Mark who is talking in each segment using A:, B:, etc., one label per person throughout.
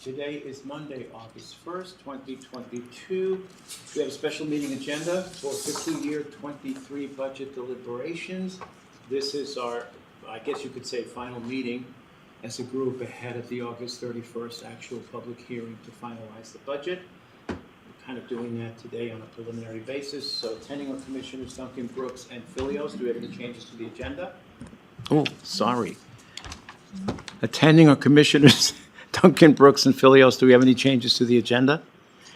A: Today is Monday, August 1st, 2022. We have a special meeting agenda for fiscal year 23 budget deliberations. This is our, I guess you could say, final meeting as a group ahead of the August 31st actual public hearing to finalize the budget. We're kind of doing that today on a preliminary basis. So attending are Commissioners Duncan, Brooks, and Filios. Do we have any changes to the agenda? Oh, sorry. Attending are Commissioners Duncan, Brooks, and Filios. Do we have any changes to the agenda?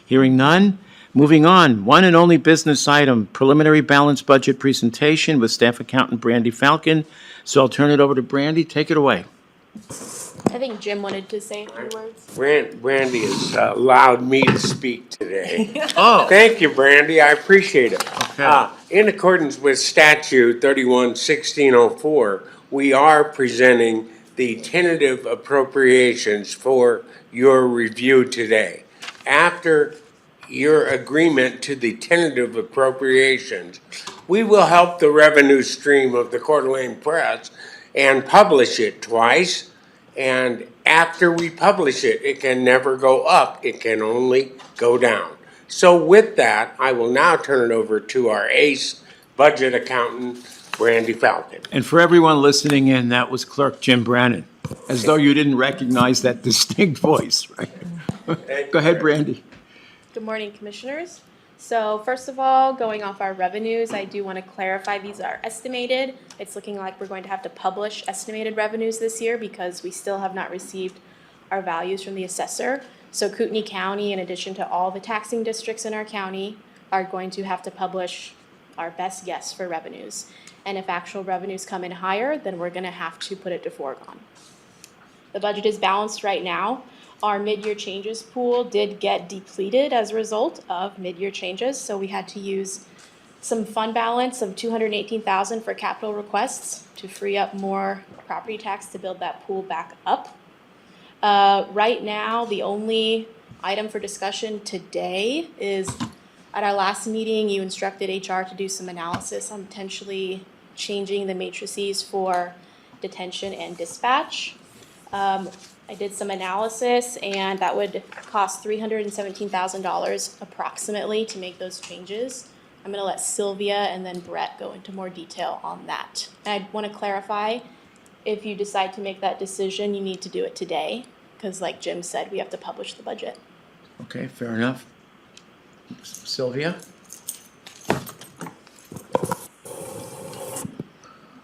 A: Hearing none. Moving on. One and only business item, preliminary balanced budget presentation with Staff Accountant Brandy Falcon. So I'll turn it over to Brandy. Take it away.
B: I think Jim wanted to say a few words.
C: Brandy has allowed me to speak today.
A: Oh,
C: Thank you, Brandy. I appreciate it.
A: okay.
C: In accordance with statute 31-1604, we are presenting the tentative appropriations for your review today. After your agreement to the tentative appropriations, we will help the revenue stream of the Coeur d'Alene Press and publish it twice. And after we publish it, it can never go up. It can only go down. So with that, I will now turn it over to our ace budget accountant, Brandy Falcon.
A: And for everyone listening in, that was Clerk Jim Brannon, as though you didn't recognize that distinct voice, right? Go ahead, Brandy.
B: Good morning, Commissioners. So first of all, going off our revenues, I do want to clarify these are estimated. It's looking like we're going to have to publish estimated revenues this year because we still have not received our values from the assessor. So Kootenai County, in addition to all the taxing districts in our county, are going to have to publish our best guess for revenues. And if actual revenues come in higher, then we're going to have to put it to foregone. The budget is balanced right now. Our mid-year changes pool did get depleted as a result of mid-year changes, so we had to use some fund balance of $218,000 for capital requests to free up more property tax to build that pool back up. Right now, the only item for discussion today is, at our last meeting, you instructed HR to do some analysis on potentially changing the matrices for detention and dispatch. I did some analysis, and that would cost $317,000 approximately to make those changes. I'm going to let Sylvia and then Brett go into more detail on that. And I want to clarify, if you decide to make that decision, you need to do it today, because like Jim said, we have to publish the budget.
A: Okay, fair enough. Sylvia?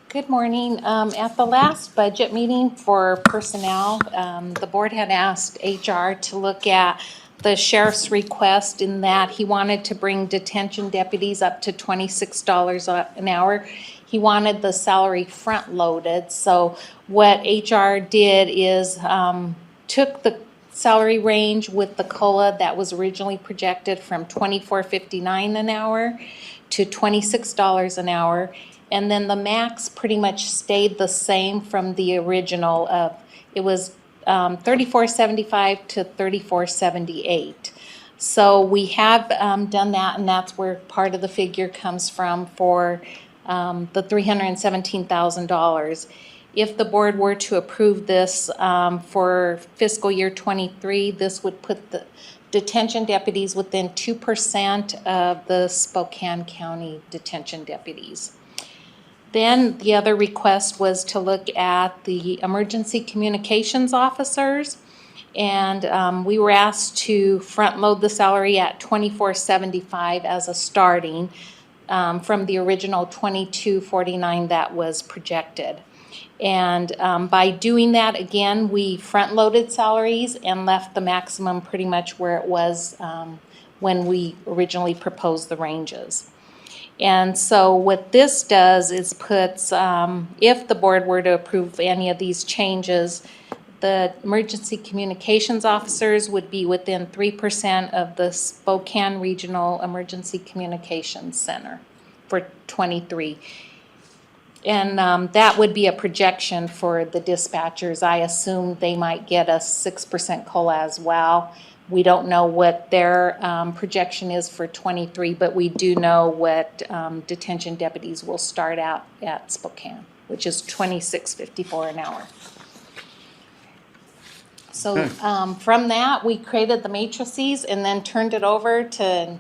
D: Good morning. At the last budget meeting for personnel, the board had asked HR to look at the sheriff's request in that he wanted to bring detention deputies up to $26 an hour. He wanted the salary front loaded. So what HR did is took the salary range with the COLA that was originally projected from $24.59 an hour to $26 an hour. And then the max pretty much stayed the same from the original. It was $34.75 to $34.78. So we have done that, and that's where part of the figure comes from for the $317,000. If the board were to approve this for fiscal year 23, this would put the detention deputies within 2% of the Spokane County detention deputies. Then the other request was to look at the emergency communications officers, and we were asked to front load the salary at $24.75 as a starting from the original $22.49 that was projected. And by doing that, again, we front loaded salaries and left the maximum pretty much where it was when we originally proposed the ranges. And so what this does is puts, if the board were to approve any of these changes, the emergency communications officers would be within 3% of the Spokane Regional Emergency Communications Center for 23. And that would be a projection for the dispatchers. I assume they might get a 6% COLA as well. We don't know what their projection is for 23, but we do know what detention deputies will start out at Spokane, which is $26.54 an hour. So from that, we created the matrices and then turned it over to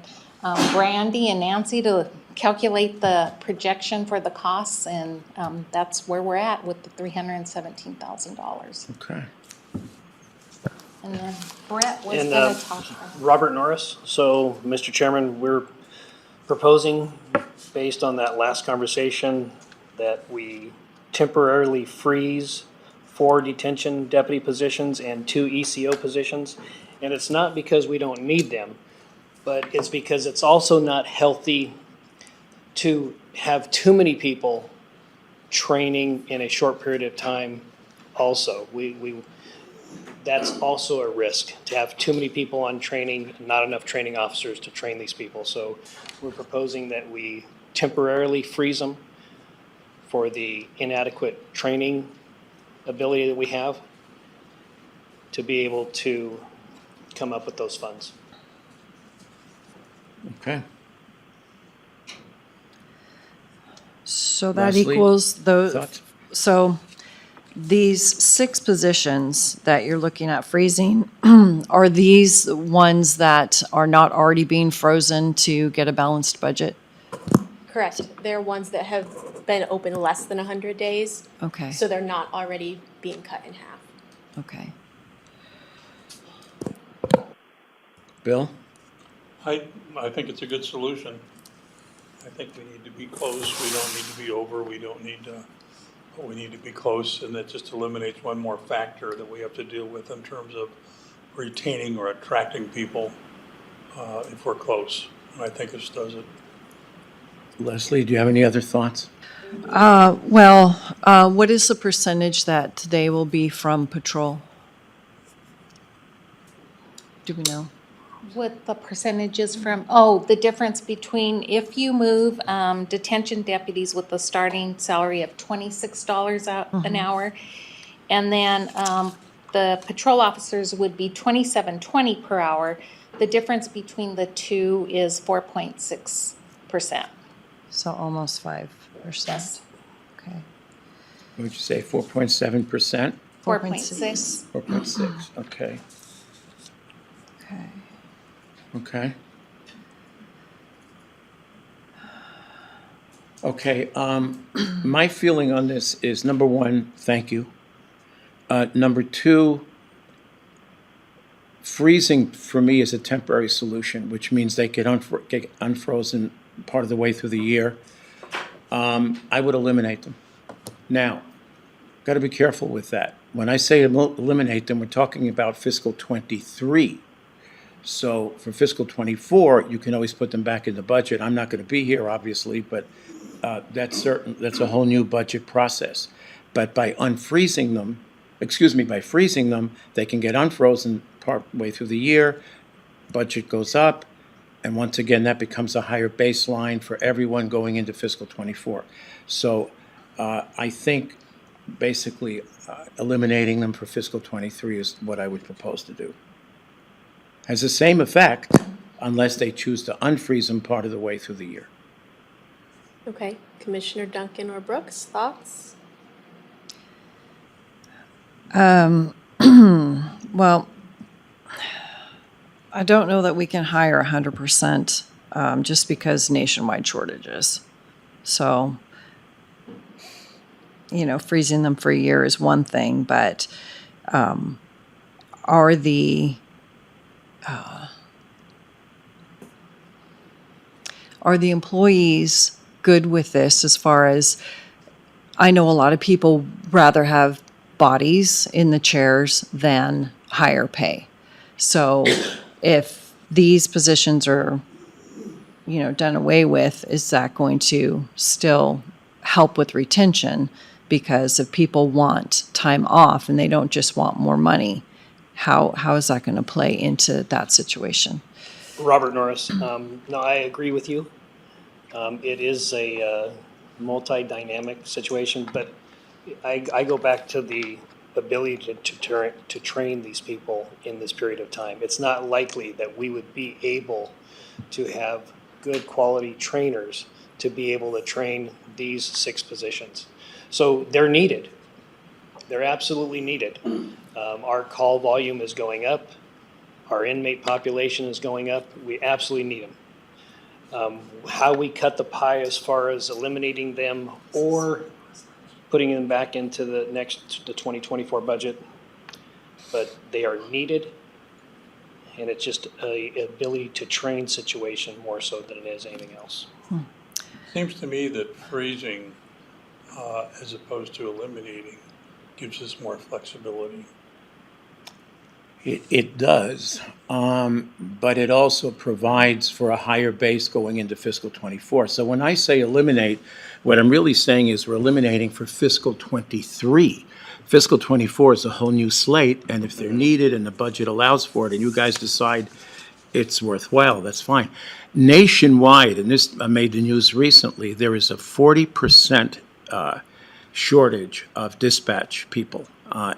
D: Brandy and Nancy to calculate the projection for the costs, and that's where we're at with the $317,000.
E: Okay.
D: And then Brett was
F: And,
D: gonna talk.
F: Robert Norris. So, Mr. Chairman, we're proposing, based on that last conversation, that we temporarily freeze 4 detention deputy positions and 2 ECO positions. And it's not because we don't need them, but it's because it's also not healthy to have too many people training in a short period of time also. That's also a risk, to have too many people on training, not enough training officers to train these people. So we're proposing that we temporarily freeze them for the inadequate training ability that we have to be able to come up with those funds.
E: Okay.
G: So that
E: Leslie,
G: equals the,
E: Thoughts?
G: so these 6 positions that you're looking at freezing, are these ones that are not already being frozen to get a balanced budget?
B: Correct. They're ones that have been open less than 100 days,
G: Okay,
B: so they're not already being cut in half.
G: okay.
E: Bill?
H: I think it's a good solution. I think we need to be close, we don't need to be over, we don't need to, we need to be close, and that just eliminates one more factor that we have to deal with in terms of retaining or attracting people if we're close. And I think this does it.
E: Leslie, do you have any other thoughts?
G: Well, what is the percentage that they will be from patrol? Do we know?
D: What the percentages from, the difference between if you move detention deputies with the starting salary of $26 an hour, and then the patrol officers would be $27.20 per hour. The difference between the two is 4.6%.
G: So almost 5%.
D: Yes.
G: Okay.
E: What would you say, 4.7%?
D: 4.6.
E: 4.6, okay,
G: Okay.
E: okay. Okay, my feeling on this is, number one, thank you. Number two, freezing for me is a temporary solution, which means they get unfrozen part of the way through the year. I would eliminate them. Now, got to be careful with that. When I say eliminate them, we're talking about fiscal '23. So for fiscal '24, you can always put them back in the budget. I'm not going to be here, obviously, but that's a whole new budget process. But by freezing them, they can get unfrozen part way through the year, budget goes up, and once again, that becomes a higher baseline for everyone going into fiscal '24. So I think basically eliminating them for fiscal '23 is what I would propose to do. Has the same effect unless they choose to unfreeze them part of the way through the year.
B: Okay, Commissioner Duncan or Brooks, thoughts?
G: Well, I don't know that we can hire 100% just because nationwide shortages. So, freezing them for a year is one thing, but are the employees good with this as far as, I know a lot of people rather have bodies in the chairs than higher pay. So if these positions are, done away with, is that going to still help with retention? Because if people want time off and they don't just want more money, how is that going to play into that situation?
F: Robert Norris, no, I agree with you. It is a multi-dynamic situation, but I go back to the ability to train these people in this period of time. It's not likely that we would be able to have good quality trainers to be able to train these 6 positions. So they're needed. They're absolutely needed. Our call volume is going up. Our inmate population is going up. We absolutely need them. How we cut the pie as far as eliminating them or putting them back into the 2024 budget, but they are needed. And it's just a ability to train situation more so than it is anything else.
H: Seems to me that freezing, as opposed to eliminating, gives us more flexibility.
E: It does, but it also provides for a higher base going into fiscal '24. So when I say eliminate, what I'm really saying is we're eliminating for fiscal '23. Fiscal '24 is a whole new slate, and if they're needed and the budget allows for it, and you guys decide it's worthwhile, that's fine. Nationwide, and this made the news recently, there is a 40% shortage of dispatch people.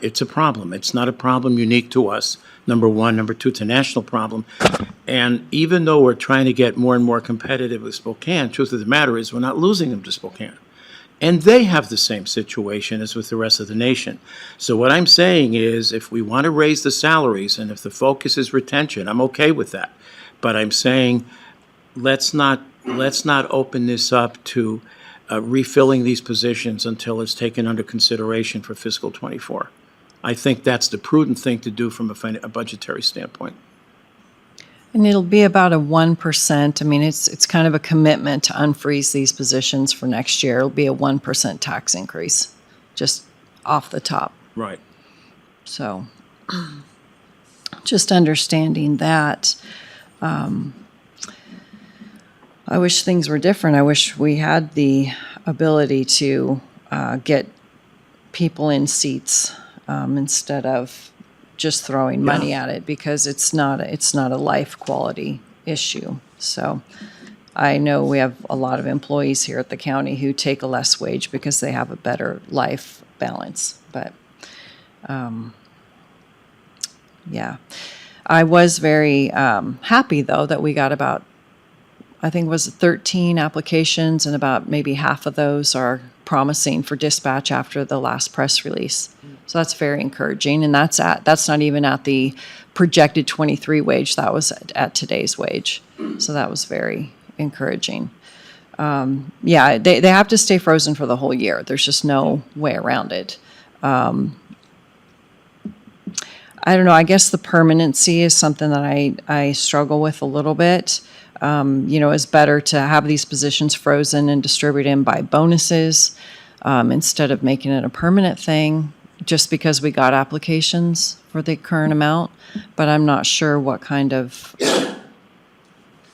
E: It's a problem. It's not a problem unique to us, number one. Number two, it's a national problem. And even though we're trying to get more and more competitive with Spokane, truth of the matter is we're not losing them to Spokane. And they have the same situation as with the rest of the nation. So what I'm saying is if we want to raise the salaries and if the focus is retention, I'm okay with that. But I'm saying let's not open this up to refilling these positions until it's taken under consideration for fiscal '24. I think that's the prudent thing to do from a budgetary standpoint.
G: And it'll be about a 1%. I mean, it's kind of a commitment to unfreeze these positions for next year. It'll be a 1% tax increase, just off the top.
E: Right.
G: So just understanding that. I wish things were different. I wish we had the ability to get people in seats instead of just throwing money at it, because it's not a life quality issue. So I know we have a lot of employees here at the county who take a less wage because they have a better life balance. But yeah, I was very happy though that we got about, I think it was 13 applications, and about maybe half of those are promising for dispatch after the last press release. So that's very encouraging, and that's not even at the projected 23 wage. That was at today's wage. So that was very encouraging. Yeah, they have to stay frozen for the whole year. There's just no way around it. I don't know. I guess the permanency is something that I struggle with a little bit. It's better to have these positions frozen and distribute them by bonuses instead of making it a permanent thing, just because we got applications for the current amount. But I'm not sure what kind of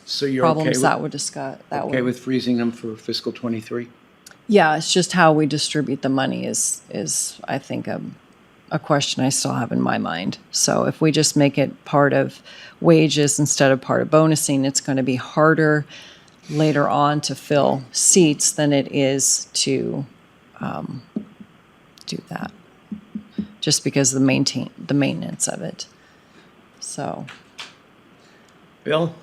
E: So you're
G: problems
E: okay
G: that would discuss.
E: okay with freezing them for fiscal '23?
G: Yeah, it's just how we distribute the money is I think a question I still have in my mind. So if we just make it part of wages instead of part of bonusing, it's going to be harder later on to fill seats than it is to do that, just because of the maintenance of it. So,
E: Bill?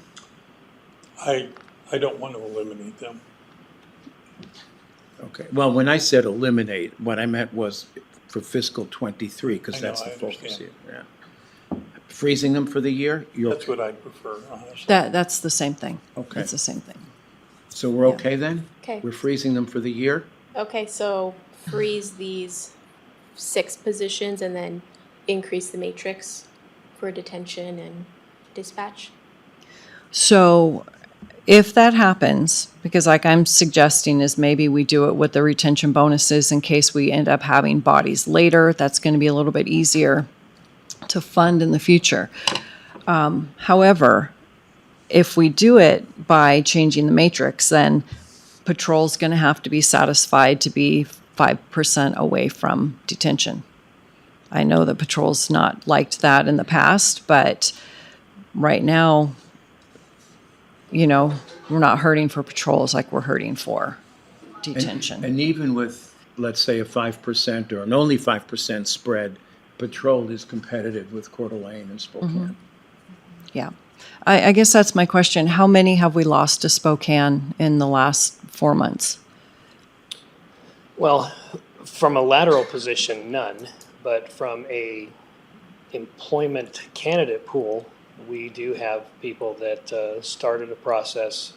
H: I don't want to eliminate them.
E: Okay. Well, when I said eliminate, what I meant was for fiscal '23, because
H: I know,
E: that's the
H: I
E: focus
H: understand.
E: here. Yeah. Freezing them for the year?
H: That's what I prefer, honestly.
G: that's the same thing.
E: Okay.
G: It's the same thing.
E: So we're okay then?
B: Okay.
E: We're freezing them for the year?
B: Okay, so freeze these 6 positions and then increase the matrix for detention and dispatch?
G: So if that happens, because like I'm suggesting is maybe we do it with the retention bonuses in case we end up having bodies later, that's going to be a little bit easier to fund in the future. However, if we do it by changing the matrix, then patrol's going to have to be satisfied to be 5% away from detention. I know that patrol's not liked that in the past, but right now, we're not hurting for patrols like we're hurting for detention.
E: And even with, let's say, a 5% or an only 5% spread, patrol is competitive with Coeur d'Alene and Spokane.
G: Yeah. I guess that's my question. How many have we lost to Spokane in the last 4 months?
F: Well, from a lateral position, none, but from a employment candidate pool, we do have people that started a process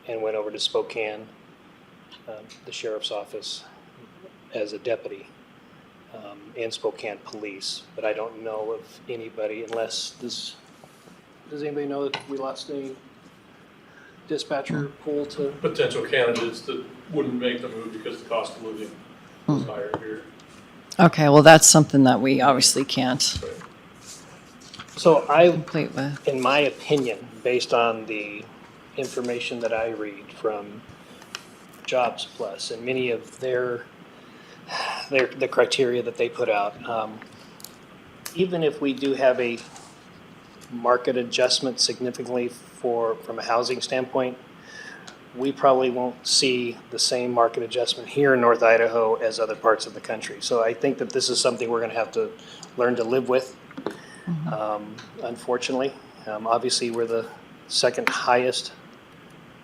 F: and went over to Spokane, the sheriff's office, as a deputy, and Spokane Police. But I don't know of anybody, unless does anybody know that we lost any dispatcher pool to?
H: Potential candidates that wouldn't make the move because the cost of living is higher here.
G: Okay, well, that's something that we obviously can't
F: So I,
G: complete with.
F: in my opinion, based on the information that I read from Jobs Plus and many of the criteria that they put out, even if we do have a market adjustment significantly from a housing standpoint, we probably won't see the same market adjustment here in North Idaho as other parts of the country. So I think that this is something we're going to have to learn to live with. Unfortunately, obviously we're the second highest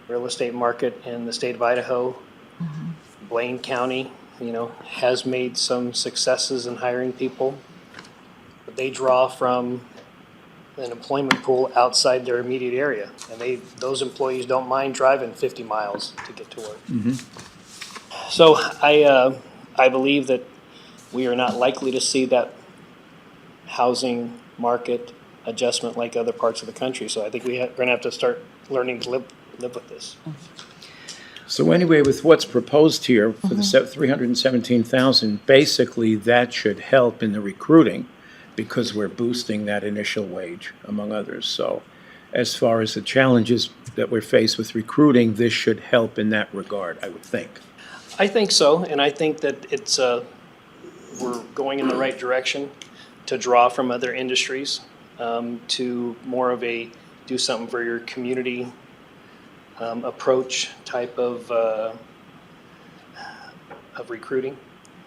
F: real estate market in the state of Idaho. Blaine County, has made some successes in hiring people, but they draw from an employment pool outside their immediate area, and those employees don't mind driving 50 miles to get to work. So I believe that we are not likely to see that housing market adjustment like other parts of the country. So I think we're going to have to start learning to live with this.
E: So anyway, with what's proposed here for the 317,000, basically that should help in the recruiting because we're boosting that initial wage, among others. So as far as the challenges that we're faced with recruiting, this should help in that regard, I would think.
F: I think so, and I think that it's we're going in the right direction to draw from other industries to more of a do something for your community approach type of recruiting.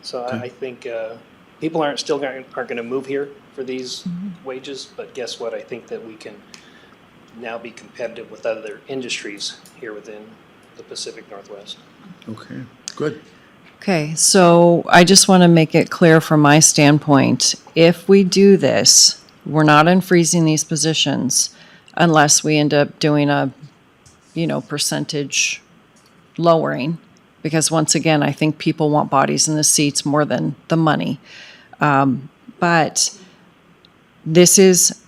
F: So I think people aren't going to move here for these wages, but guess what? I think that we can now be competitive with other industries here within the Pacific Northwest.
E: Okay, good.
G: Okay, so I just want to make it clear from my standpoint, if we do this, we're not unfreezing these positions unless we end up doing a, percentage lowering. Because once again, I think people want bodies in the seats more than the money. But this is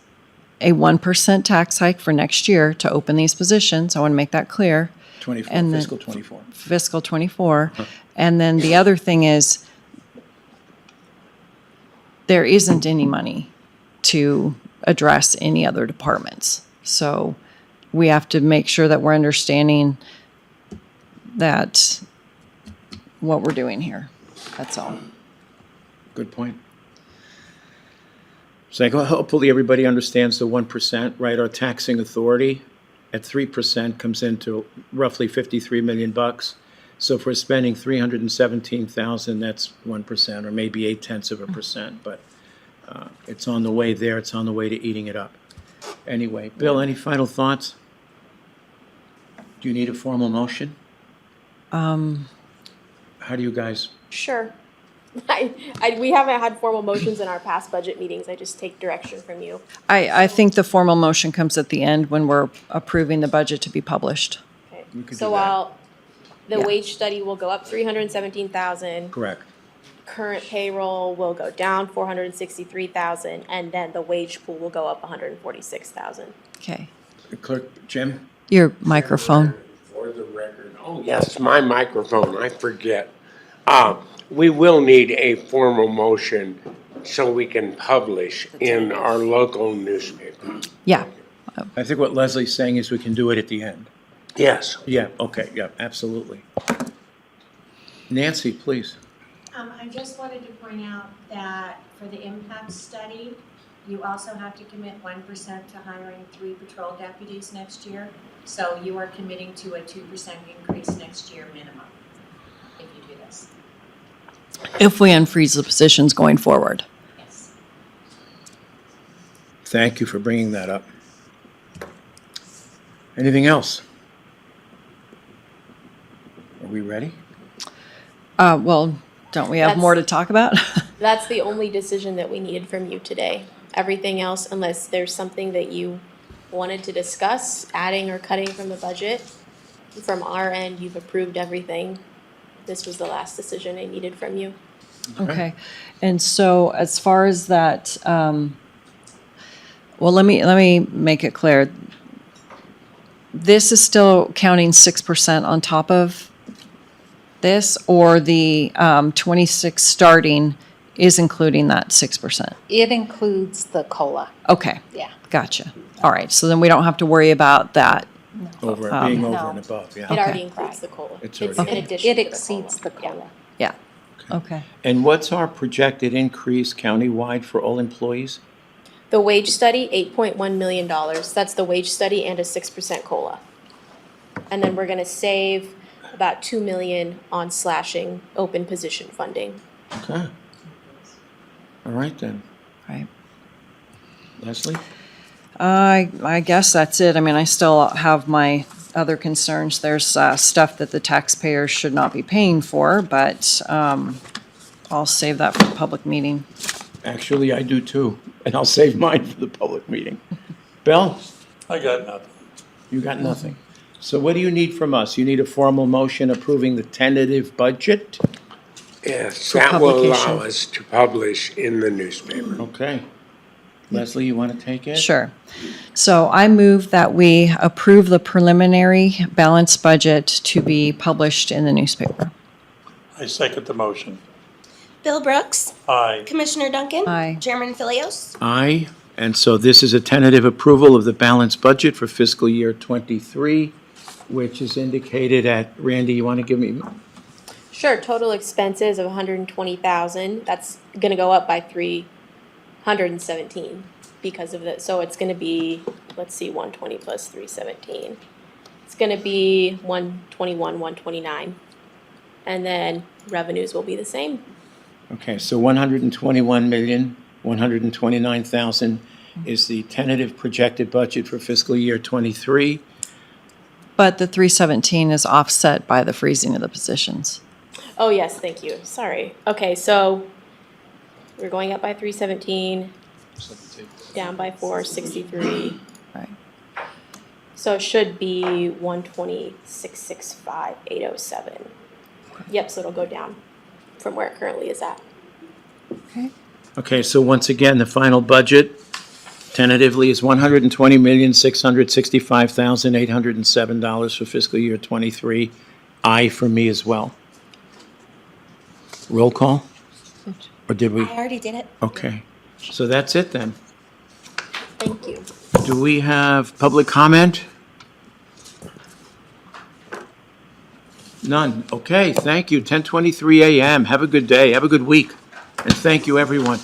G: a 1% tax hike for next year to open these positions. I want to make that clear.
E: 24,
G: And then-
E: fiscal 24.
G: Fiscal 24. And then the other thing is, there isn't any money to address any other departments. So we have to make sure that we're understanding that what we're doing here. That's all.
E: Good point. So hopefully everybody understands the 1%, right? Our taxing authority at 3% comes into roughly 53 million bucks. So if we're spending 317,000, that's 1%, or maybe 0.8%. But it's on the way there. It's on the way to eating it up. Anyway, Bill, any final thoughts? Do you need a formal motion? How do you guys?
B: Sure. We haven't had formal motions in our past budget meetings. I just take direction from you.
G: I think the formal motion comes at the end when we're approving the budget to be published.
B: Okay.
E: We could
B: So
E: do that.
B: while the
G: Yeah.
B: wage study will go up 317,000,
E: Correct.
B: current payroll will go down 463,000, and then the wage pool will go up 146,000.
G: Okay.
E: Clerk, Jim?
G: Your microphone.
C: For the record, oh yes, my microphone, I forget. We will need a formal motion so we can publish in our local newspaper.
G: Yeah.
E: I think what Leslie's saying is we can do it at the end.
C: Yes.
E: Yeah, okay, yeah, absolutely. Nancy, please.
I: I just wanted to point out that for the impact study, you also have to commit 1% to hiring 3 patrol deputies next year. So you are committing to a 2% increase next year minimum if you do this.
G: If we unfreeze the positions going forward.
I: Yes.
E: Thank you for bringing that up. Anything else? Are we ready?
G: Well, don't we have more to talk about?
B: That's the only decision that we needed from you today. everything else, unless there's something that you wanted to discuss, adding or cutting from the budget. From our end, you've approved everything. This was the last decision I needed from you.
G: Okay, and so as far as that, well, let me make it clear. This is still counting 6% on top of this, or the 26 starting is including that 6%?
D: It includes the COLA.
G: Okay,
D: Yeah.
G: gotcha. All right, so then we don't have to worry about that.
E: Being
D: No.
E: over and above,
B: It
E: yeah.
B: already includes the COLA.
E: It's
B: It's
E: already-
B: in addition
D: It
B: to the
D: exceeds the
B: COLA.
D: COLA.
G: Yeah, okay.
E: And what's our projected increase countywide for all employees?
B: The wage study, $8.1 million. That's the wage study and a 6% COLA. And then we're gonna save about $2 million on slashing open position funding.
E: Okay. All right then.
G: Right.
E: Leslie?
G: I guess that's it. I mean, I still have my other concerns. There's stuff that the taxpayers should not be paying for, but I'll save that for the public meeting.
E: Actually, I do too, and I'll save mine for the public meeting. Bill,
H: I got nothing.
E: you got nothing. So what do you need from us? You need a formal motion approving the tentative budget?
C: Yes,
G: For
C: that will allow
G: publication.
C: us to publish in the newspaper.
E: Okay. Leslie, you want to take it?
G: Sure. So I move that we approve the preliminary balanced budget to be published in the newspaper.
H: I second the motion.
J: Bill Brooks,
H: Aye.
J: Commissioner Duncan.
G: Aye.
J: Chairman Philios.
E: Aye. And so this is a tentative approval of the balanced budget for fiscal year '23, which is indicated at, Randy, you want to give me?
B: Sure, total expenses of $120,000. That's gonna go up by $317 because of the, so it's gonna be, let's see, 120 plus 317. It's gonna be 121, 129. And then revenues will be the same.
E: Okay, so 121,129,000 is the tentative projected budget for fiscal year '23.
G: But the 317 is offset by the freezing of the positions.
B: Oh, yes, thank you. Sorry. Okay, so we're going up by 317, down by 463.
G: Right.
B: So it should be 126,665,807. Yep, so it'll go down from where it currently is at.
E: Okay, so once again, the final budget tentatively is $120,665,807 for fiscal year '23. Aye for me as well. Roll call? Or did we?
J: I already did it.
E: Okay, so that's it then.
B: Thank you.
E: Do we have public comment? None. Okay, thank you. 10:23 a.m. Have a good day. Have a good week. And thank you, everyone.